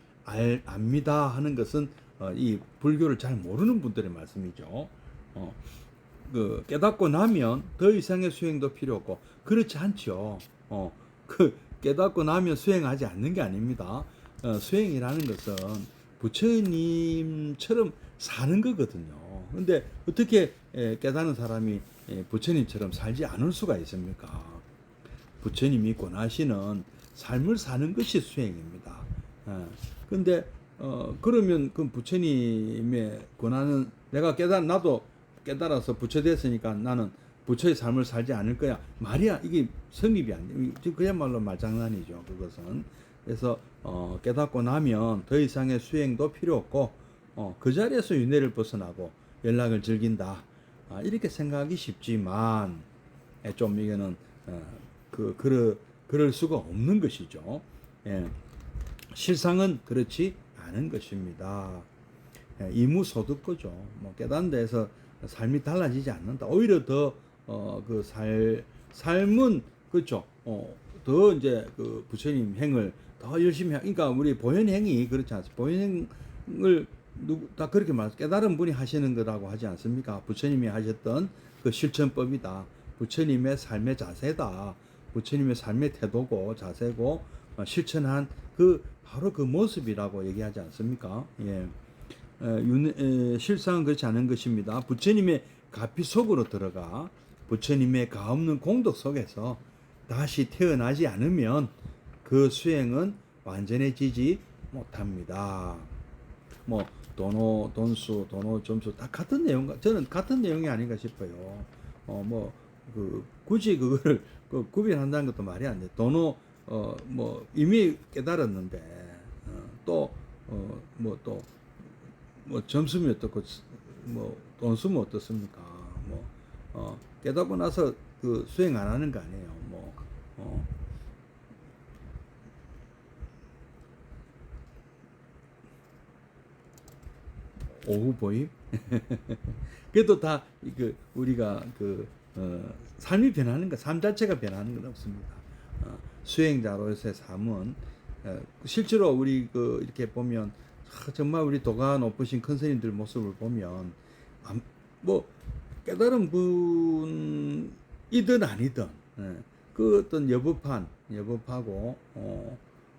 압니다 하는 것은 이 불교를 잘 모르는 분들의 말씀이죠. 깨닫고 나면 더 이상의 수행도 필요 없고, 그렇지 않죠. 깨닫고 나면 수행하지 않는 게 아닙니다. 수행이라는 것은 부처님처럼 사는 거거든요. 근데 어떻게 깨닫는 사람이 부처님처럼 살지 않을 수가 있습니까? 부처님이 권하시는 삶을 사는 것이 수행입니다. 근데 그러면 그 부처님의 권하는, 나도 깨달아서 부처 됐으니까 나는 부처의 삶을 살지 않을 거야, 말이야. 이게 성립이 안 돼. 그야말로 말장난이죠. 그것은. 그래서 깨닫고 나면 더 이상의 수행도 필요 없고 그 자리에서 윤회를 벗어나고 연락을 즐긴다. 이렇게 생각하기 쉽지만 좀 이거는 그럴 수가 없는 것이죠. 예. 실상은 그렇지 않은 것입니다. 예, 이무소득거죠. 뭐 깨닫는 데에서 삶이 달라지지 않는다. 오히려 더 그 삶은 그렇죠. 더 이제 그 부처님 행을 더 열심히 그러니까 우리 보현행이 그렇지 않습니까? 보현행을 다 그렇게 깨달은 분이 하시는 거라고 하지 않습니까? 부처님이 하셨던 그 실천법이다. 부처님의 삶의 자세다. 부처님의 삶의 태도고 자세고 실천한 바로 그 모습이라고 얘기하지 않습니까? 예. 실상은 그렇지 않은 것입니다. 부처님의 가피 속으로 들어가 부처님의 가없는 공덕 속에서 다시 태어나지 않으면 그 수행은 완전해지지 못합니다. 뭐 돈수, 점수 다 같은 내용, 저는 같은 내용이 아닌가 싶어요. 굳이 그거를 구별한다는 것도 말이 안 돼. 이미 깨달았는데 점수면 어떻고 돈수면 어떻습니까? 깨닫고 나서 그 수행 안 하는 거 아니에요. 오후 보임? 그래도 다 우리가 삶이 변하는 거, 삶 자체가 변하는 건 없습니다. 수행자로서의 삶은 실제로 우리 이렇게 보면 정말 우리 도가 높으신 큰 스님들 모습을 보면 깨달은 분이든 아니든 그 어떤 여법하고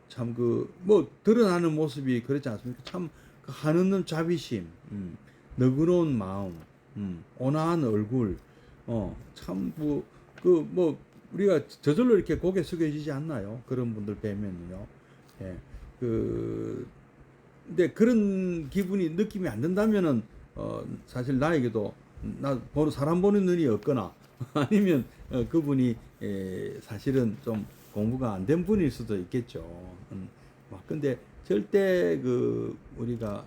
참 드러나는 모습이 그렇지 않습니까? 참 한없는 자비심, 너그러운 마음, 온화한 얼굴, 참 우리가 저절로 이렇게 고개 숙여지지 않나요? 그런 분들 뵈면요. 예. 근데 그런 느낌이 안 든다면은 사실 나에게도 사람 보는 눈이 없거나 아니면 그분이 사실은 좀 공부가 안 된 분일 수도 있겠죠. 근데 절대 우리가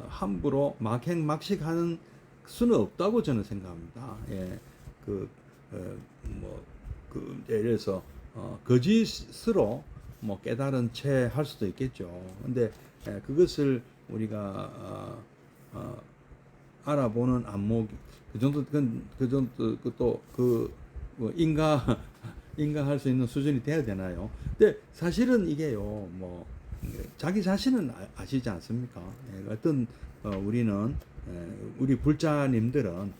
함부로 막식하는 수는 없다고 저는 생각합니다. 예, 예를 들어서 거짓으로 깨달은 채 할 수도 있겠죠. 근데 그것을 우리가 알아보는 안목 그 정도 인가할 수 있는 수준이 돼야 되나요? 근데 사실은 이게요, 자기 자신은 아시지 않습니까? 어떤 우리는 우리 불자님들은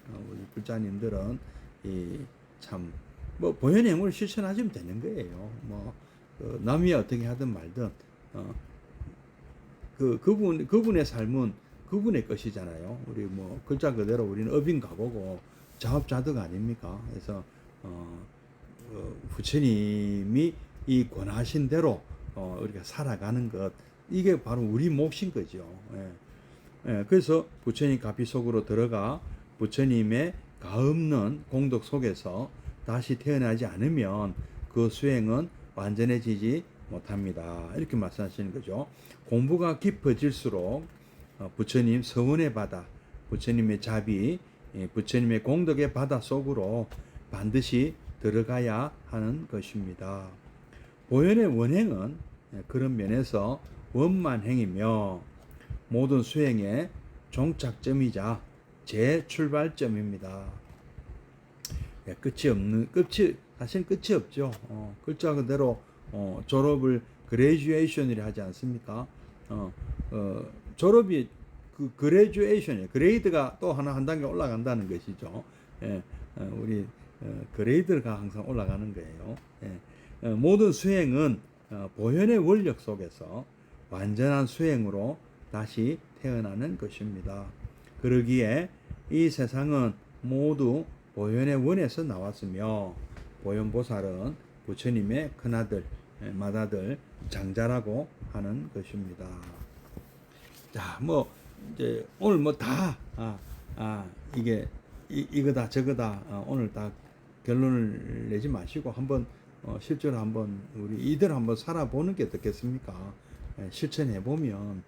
참 보현행을 실천하시면 되는 거예요. 남이 어떻게 하든 말든 그분의 삶은 그분의 것이잖아요. 우리 글자 그대로 우리는 업인가보고 자업자득 아닙니까? 그래서 부처님이 이 권하신 대로 우리가 살아가는 것, 이게 바로 우리 몫인 거죠. 그래서 부처님 가피 속으로 들어가 부처님의 가없는 공덕 속에서 다시 태어나지 않으면 그 수행은 완전해지지 못합니다. 이렇게 말씀하시는 거죠. 공부가 깊어질수록 부처님 서원의 바다, 부처님의 자비, 부처님의 공덕의 바다 속으로 반드시 들어가야 하는 것입니다. 보현의 원행은 그런 면에서 원만행이며 모든 수행의 종착점이자 재출발점입니다. 사실 끝이 없죠. 글자 그대로 졸업을 그레듀에이션이라 하지 않습니까? 졸업이 그레듀에이션이에요. 그레이드가 또 하나 한 단계 올라간다는 것이죠. 우리 그레이드가 항상 올라가는 거예요. 모든 수행은 보현의 원력 속에서 완전한 수행으로 다시 태어나는 것입니다. 그러기에 이 세상은 모두 보현의 원에서 나왔으며 보현보살은 부처님의 큰아들, 맏아들, 장자라고 하는 것입니다. 자, 이제 오늘 이거다 저거다 오늘 다 결론을 내지 마시고 한번 실제로 한번 우리 이들 한번 살아보는 게 어떻겠습니까? 실천해 보면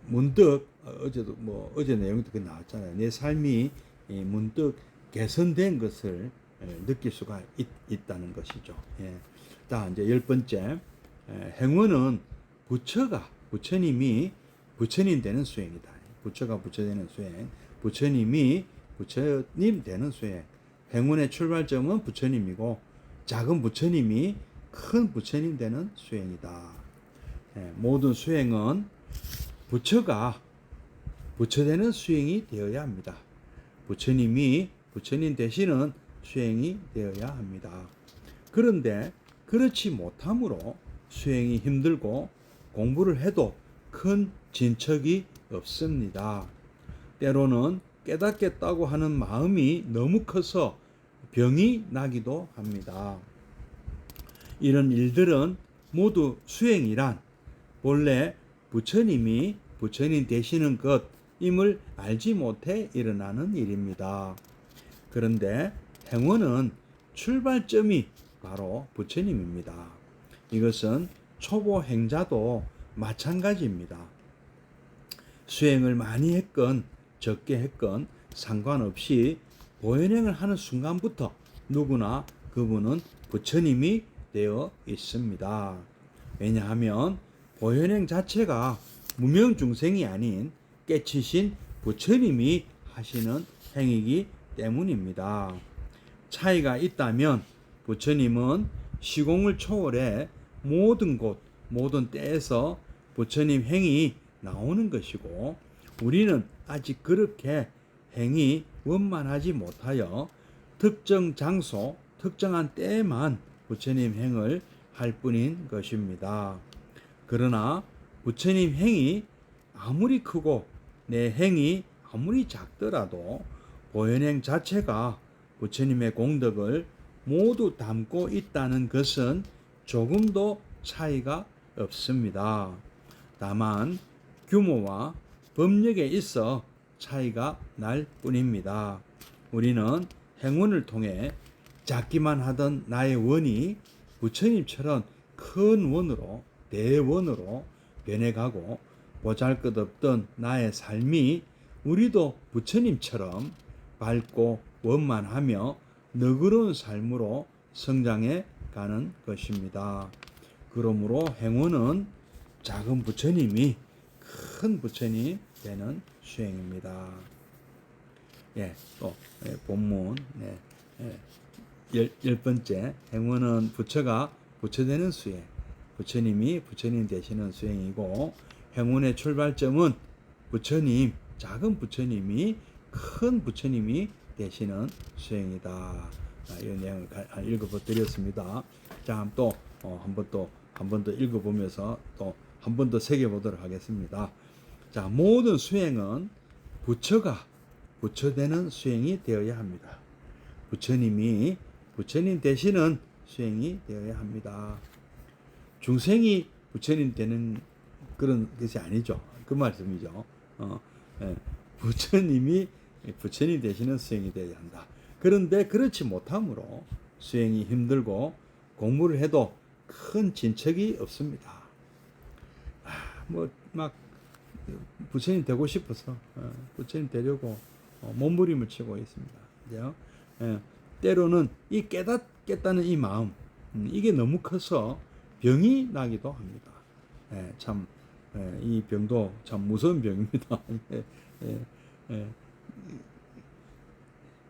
문득 어제도 뭐 어제 내용도 그 나왔잖아요. 내 삶이 문득 개선된 것을 느낄 수가 있다는 것이죠. 예. 자, 이제 10번째, 행운은 부처님이 부처님 되는 수행이다. 부처가 부처 되는 수행, 부처님이 부처님 되는 수행. 행운의 출발점은 부처님이고 작은 부처님이 큰 부처님 되는 수행이다. 모든 수행은 부처가 부처 되는 수행이 되어야 합니다. 부처님이 부처님 되시는 수행이 되어야 합니다. 그런데 그렇지 못함으로 수행이 힘들고 공부를 해도 큰 진척이 없습니다. 때로는 깨닫겠다고 하는 마음이 너무 커서 병이 나기도 합니다. 이런 일들은 모두 수행이란 본래 부처님이 부처님 되시는 것임을 알지 못해 일어나는 일입니다. 그런데 행운은 출발점이 바로 부처님입니다. 이것은 초보 행자도 마찬가지입니다. 수행을 많이 했건 적게 했건 상관없이 보현행을 하는 순간부터 누구나 그분은 부처님이 되어 있습니다. 왜냐하면 보현행 자체가 무명중생이 아닌 깨치신 부처님이 하시는 행위이기 때문입니다. 차이가 있다면 부처님은 시공을 초월해 모든 곳, 모든 때에서 부처님 행위 나오는 것이고 우리는 아직 그렇게 행위 원만하지 못하여 특정 장소, 특정한 때에만 부처님 행을 할 뿐인 것입니다. 그러나 부처님 행이 아무리 크고 내 행이 아무리 작더라도 보현행 자체가 부처님의 공덕을 모두 담고 있다는 것은 조금도 차이가 없습니다. 다만 규모와 법력에 있어 차이가 날 뿐입니다. 우리는 행운을 통해 작기만 하던 나의 원이 부처님처럼 큰 원으로 대원으로 변해가고 보잘것없던 나의 삶이 우리도 부처님처럼 밝고 원만하며 너그러운 삶으로 성장해 가는 것입니다. 그러므로 행운은 작은 부처님이 큰 부처님 되는 수행입니다. 또 본문 10번째 행운은 부처가 부처 되는 수행, 부처님이 부처님 되시는 수행이고 행운의 출발점은 부처님, 작은 부처님이 큰 부처님이 되시는 수행이다. 이 내용을 읽어드렸습니다. 자, 또 한 번 더 읽어보면서 또 한 번 더 새겨보도록 하겠습니다. 자, 모든 수행은 부처가 부처되는 수행이 되어야 합니다. 부처님이 부처님 되시는 수행이 되어야 합니다. 중생이 부처님 되는 그런 것이 아니죠. 그 말씀이죠. 부처님이 부처님 되시는 수행이 되어야 한다. 그런데 그렇지 못함으로 수행이 힘들고 공부를 해도 큰 진척이 없습니다. 막 부처님 되고 싶어서 부처님 되려고 몸부림을 치고 있습니다. 그죠? 때로는 이 깨닫겠다는 이 마음 이게 너무 커서 병이 나기도 합니다. 참 이 병도 참 무서운 병입니다.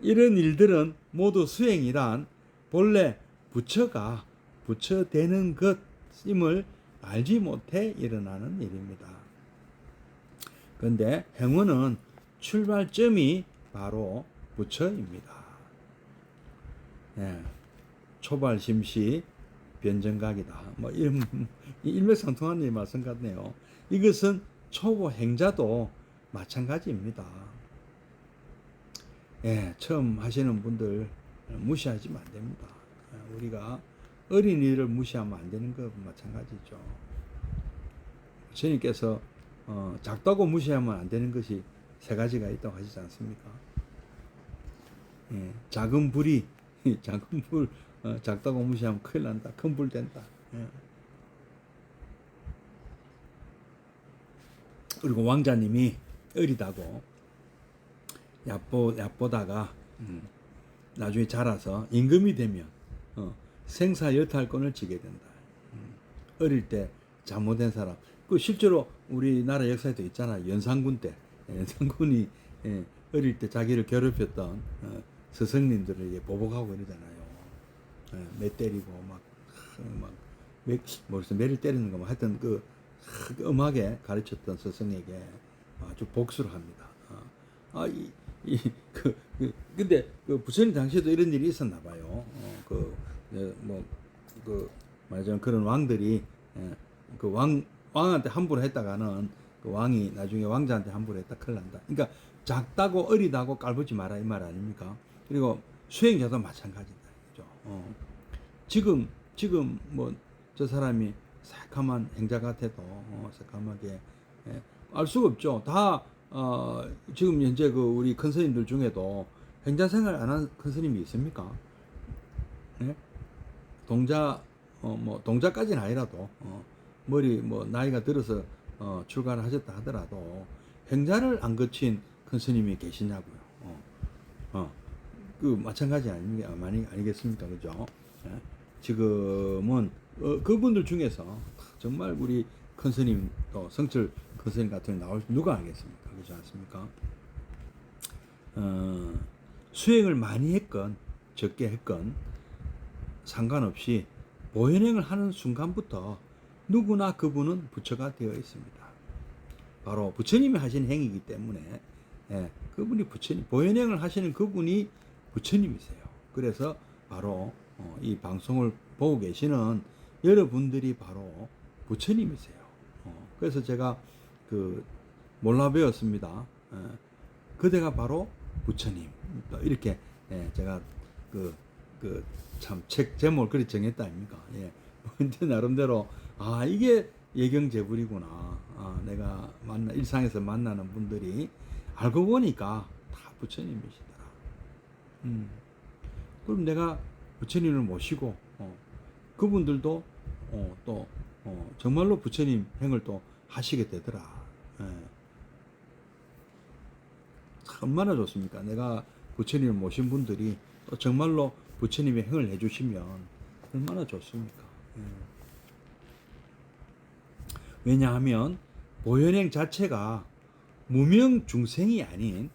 이런 일들은 모두 수행이란 본래 부처가 부처 되는 것임을 알지 못해 일어나는 일입니다. 그런데 행운은 출발점이 바로 부처입니다. 초발심시 변정각이다. 일맥상통하는 이 말씀 같네요. 이것은 초보 행자도 마찬가지입니다. 처음 하시는 분들 무시하시면 안 됩니다. 우리가 어린이를 무시하면 안 되는 것 마찬가지죠. 주님께서 작다고 무시하면 안 되는 것이 세 가지가 있다고 하시지 않습니까? 작은 불이 작은 불 작다고 무시하면 큰일 난다. 큰 불 된다. 그리고 왕자님이 어리다고 얕보다가 나중에 자라서 임금이 되면 생사 여탈권을 지게 된다. 어릴 때 잘못된 사람. 그 실제로 우리나라 역사에도 있잖아. 연산군 때 연산군이 어릴 때 자기를 괴롭혔던 스승님들에게 보복하고 이러잖아요. 매 때리고 모르겠어 매를 때리는 거 뭐 하여튼 그 엄하게 가르쳤던 스승에게 아주 복수를 합니다. 근데 그 부처님 당시에도 이런 일이 있었나 봐요. 말하자면 그런 왕들이 그 왕한테 함부로 했다가는 그 왕이 나중에 왕자한테 함부로 했다 큰일 난다. 그러니까 작다고 어리다고 깔보지 마라 이 말 아닙니까? 그리고 수행자도 마찬가지다. 그죠? 지금 뭐 저 사람이 새카만 행자 같아도 새카맣게 알 수가 없죠. 다 지금 현재 그 우리 큰 스님들 중에도 행자 생활 안 한 큰 스님이 있습니까? 네? 동자까지는 아니라도 머리 뭐 나이가 들어서 출가를 하셨다 하더라도 행자를 안 거친 큰 스님이 계시냐고요. 그 마찬가지 아니겠습니까, 그죠? 지금은 그분들 중에서 정말 우리 큰 스님 또 성철 큰 스님 같은 나올 누가 알겠습니까, 그렇지 않습니까? 수행을 많이 했건 적게 했건 상관없이 보현행을 하는 순간부터 누구나 그분은 부처가 되어 있습니다. 바로 부처님이 하신 행위이기 때문에 그분이 부처님, 보현행을 하시는 그분이 부처님이세요. 그래서 바로 이 방송을 보고 계시는 여러분들이 바로 부처님이세요. 그래서 제가 몰라 배웠습니다. 그대가 바로 부처님. 이렇게 제가 참 책 제목을 그리 정했다 아닙니까? 근데 나름대로 이게 예경제불이구나. 내가 일상에서 만나는 분들이 알고 보니까 다 부처님이시더라. 그럼 내가 부처님을 모시고 그분들도 또 정말로 부처님 행을 또 하시게 되더라. 얼마나 좋습니까? 내가 부처님을 모신 분들이 또 정말로 부처님의 행을 해주시면 얼마나 좋습니까? 왜냐하면 보현행 자체가 무명 중생이 아닌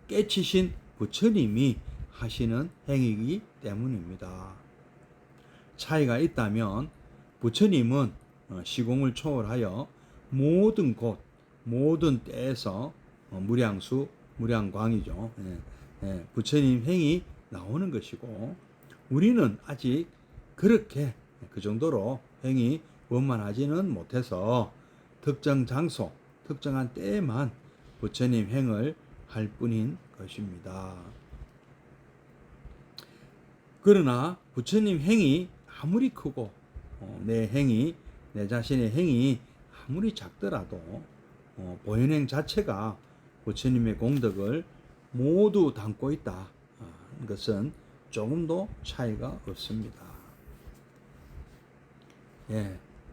깨치신 부처님이 하시는 행위이기 때문입니다. 차이가 있다면 부처님은 시공을 초월하여 모든 곳, 모든 때에서 무량수, 무량광이죠. 부처님 행이 나오는 것이고 우리는 아직 그렇게 그 정도로 행이 원만하지는 못해서 특정 장소, 특정한 때에만 부처님 행을 할 뿐인 것입니다. 그러나 부처님 행이 아무리 크고 내 자신의 행이 아무리 작더라도 보현행 자체가 부처님의 공덕을 모두 담고 있다. 것은 조금도 차이가 없습니다.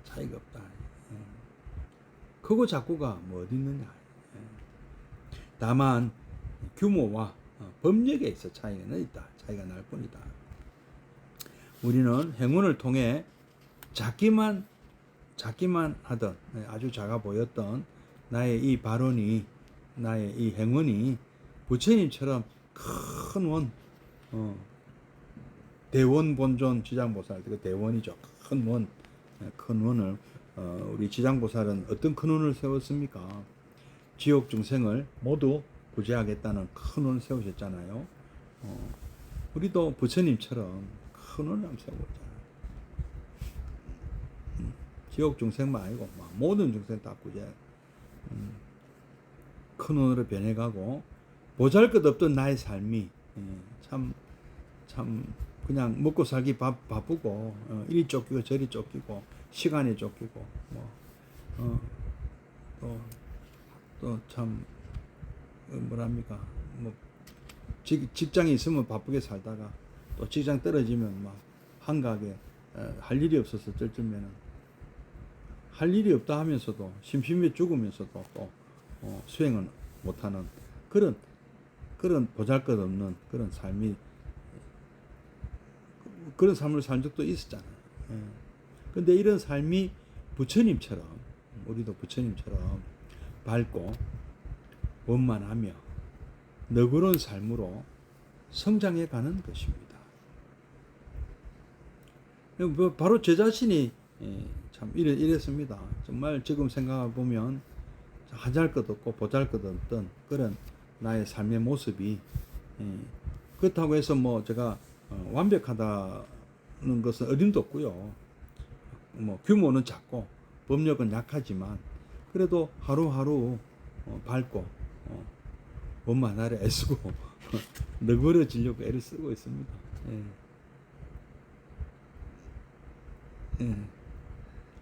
차이가 없다. 크고 작고가 뭐 어디 있느냐. 다만 규모와 법력에 있어 차이가 있다. 차이가 날 뿐이다. 우리는 행운을 통해 작기만 하던 아주 작아 보였던 나의 이 발언이 나의 이 행운이 부처님처럼 큰 원 대원 본존 지장보살 그 대원이죠. 큰 원을 우리 지장보살은 어떤 큰 원을 세웠습니까? 지옥 중생을 모두 구제하겠다는 큰 원을 세우셨잖아요. 우리도 부처님처럼 큰 원을 한번 세워보자. 지옥 중생만 아니고 모든 중생 다 구제. 큰 원으로 변해가고 보잘것 없던 나의 삶이 참 그냥 먹고 살기 바쁘고 이리 쫓기고 저리 쫓기고 시간에 쫓기고 또 참 뭐랍니까 직장이 있으면 바쁘게 살다가 또 직장 떨어지면 막 한가하게 할 일이 없어서 쩔쩔매는 할 일이 없다 하면서도 심심해 죽으면서도 또 수행은 못하는 그런 보잘것없는 그런 삶을 산 적도 있었잖아요. 근데 이런 삶이 부처님처럼, 우리도 부처님처럼 밝고 원만하며 너그러운 삶으로 성장해 가는 것입니다. 바로 제 자신이 참 이랬습니다. 정말 지금 생각해 보면 하잘 것 없고 보잘 것 없던 그런 나의 삶의 모습이, 그렇다고 해서 뭐 제가 완벽하다는 것은 어림도 없고요. 뭐 규모는 작고 법력은 약하지만 그래도 하루하루 밝고 원만하려 애쓰고 너그러지려고 애를 쓰고 있습니다.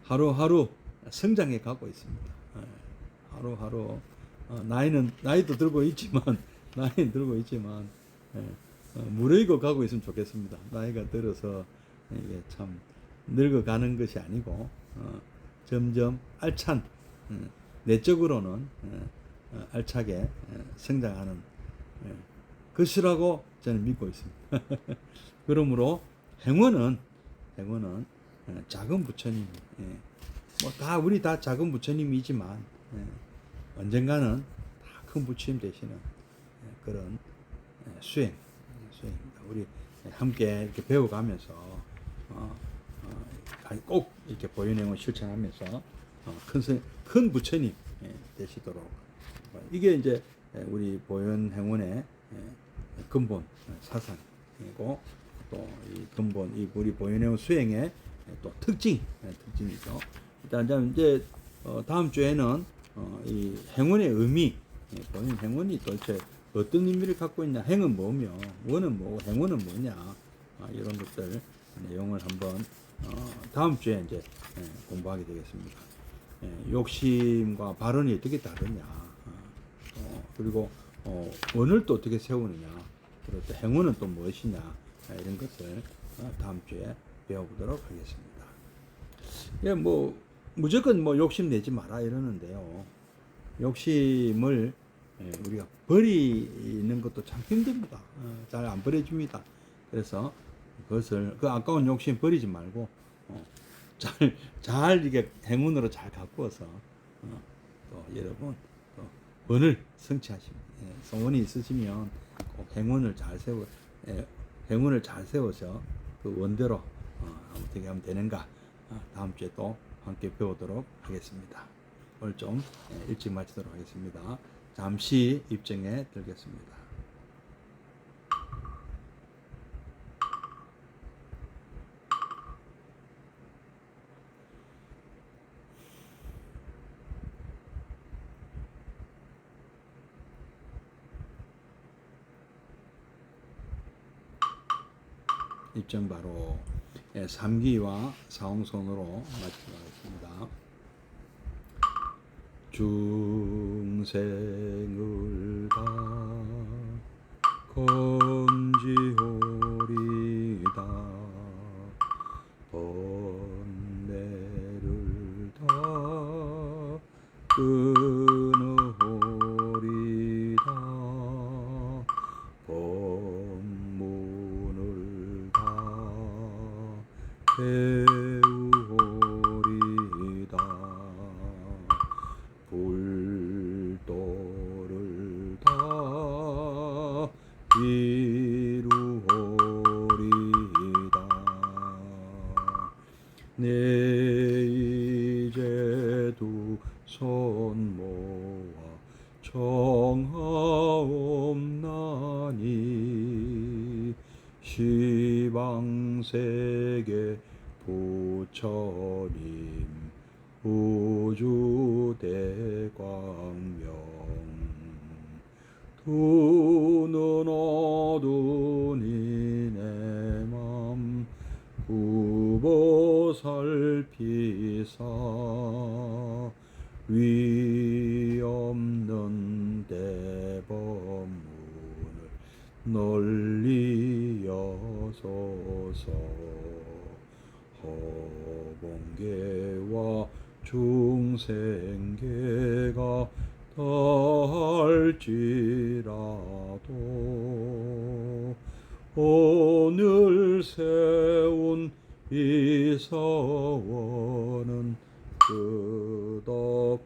하루하루 성장해 가고 있습니다. 하루하루 나이도 들고 있지만 무르익어 가고 있으면 좋겠습니다. 나이가 들어서 이게 참 늙어가는 것이 아니고 점점 알찬, 내적으로는 알차게 성장하는 것이라고 저는 믿고 있습니다. 그러므로 행운은 작은 부처님, 우리 다 작은 부처님이지만 언젠가는 다 큰 부처님 되시는 그런 수행입니다. 우리 함께 이렇게 배워가면서 꼭 이렇게 보현행을 실천하면서 큰 부처님 되시도록, 이게 이제 우리 보현행원의 근본 사상이고, 또 이 근본 우리 보현행원 수행의 또 특징이죠. 일단 이제 다음 주에는 이 행운의 의미, 보현 행운이 도대체 어떤 의미를 갖고 있냐, 행은 뭐며 원은 뭐고 행운은 뭐냐, 이런 것들 내용을 한번 다음 주에 이제 공부하게 되겠습니다. 욕심과 발언이 어떻게 다르냐, 그리고 원을 또 어떻게 세우느냐, 그리고 또 행운은 또 무엇이냐, 이런 것을 다음 주에 배워보도록 하겠습니다. 뭐 무조건 뭐 욕심 내지 마라 이러는데요. 욕심을 우리가 버리는 것도 참 힘듭니다. 잘 안 버려집니다. 그래서 그것을, 그 아까운 욕심 버리지 말고 잘 이게 행운으로 잘 가꾸어서 또 여러분 또 원을 성취하시면, 소원이 있으시면 꼭 행운을 잘 세워서 그 원대로 어떻게 하면 되는가, 다음 주에 또 함께 배우도록 하겠습니다. 오늘 좀 일찍 마치도록 하겠습니다. 잠시 입증에 들겠습니다. 입증 바로 3기와 사홍선으로 마치도록 하겠습니다. 중생을 다 건지오리다, 번뇌를 다 끊으오리다, 법문을 다 배우오리다, 불도를 다 이루오리다. 내 이제 두 손 모아 청하옵나니, 시방세계 부처님 우주대광명, 두 눈 어두니 내 맘 구보살피사, 위 없는 대법문을 널리 여소서, 허공계와 중생계가 다 오늘 세운 이 서원은 끝없사오리.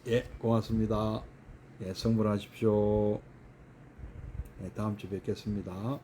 예, 고맙습니다. 예, 성불하십시오. 예, 다음 주 뵙겠습니다.